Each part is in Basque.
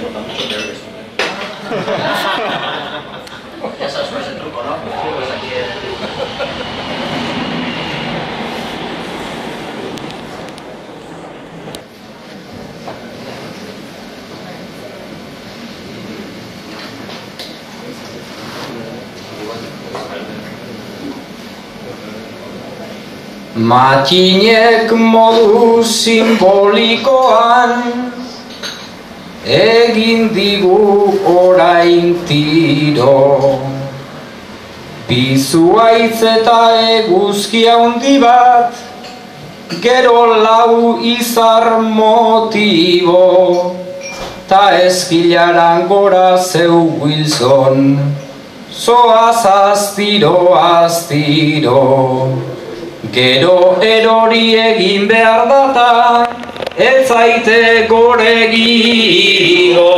importa mucho, pero eso. Ya sabes cuál es el truco, ¿no? Pues aquí Matxinek modu simbolikoan egin digu orain tiro. Bi zuhaitz eta eguzki handi bat, gero lau izar motibo, ta eskilaran gora zeu Wilson, zoaz astiro, astiro. Gero erori egin behar data, ez zaite gore egingo.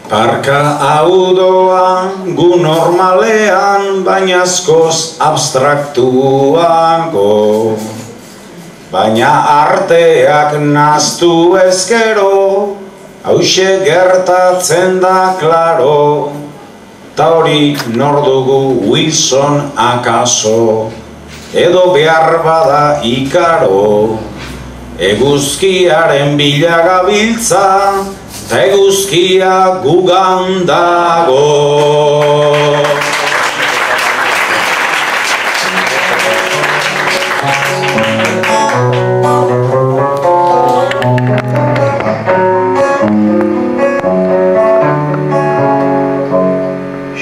Parka hau doa gu normalean, baina askoz abstraktuango. Baina arteak naztu ezkero, hauxe gertatzen da klaro. Ta hori nor dugu Wilson akaso, edo behar bada Ikaro. Eguzkiaren bila gabiltza, ta eguzkia gugan dago.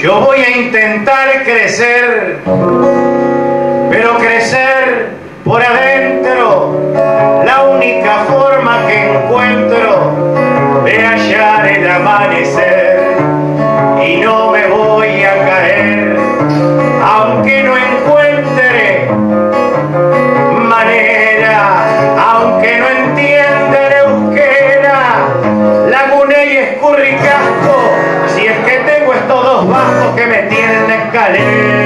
Yo voy a intentar crecer, pero crecer por adentro, la única forma que encuentro de hallar el amanecer. Y no me voy a caer, aunque no encuentre manera, aunque no entienda el euskera, laguney, escurricasco, si es que tengo estos dos bastos que me tienen la escalera.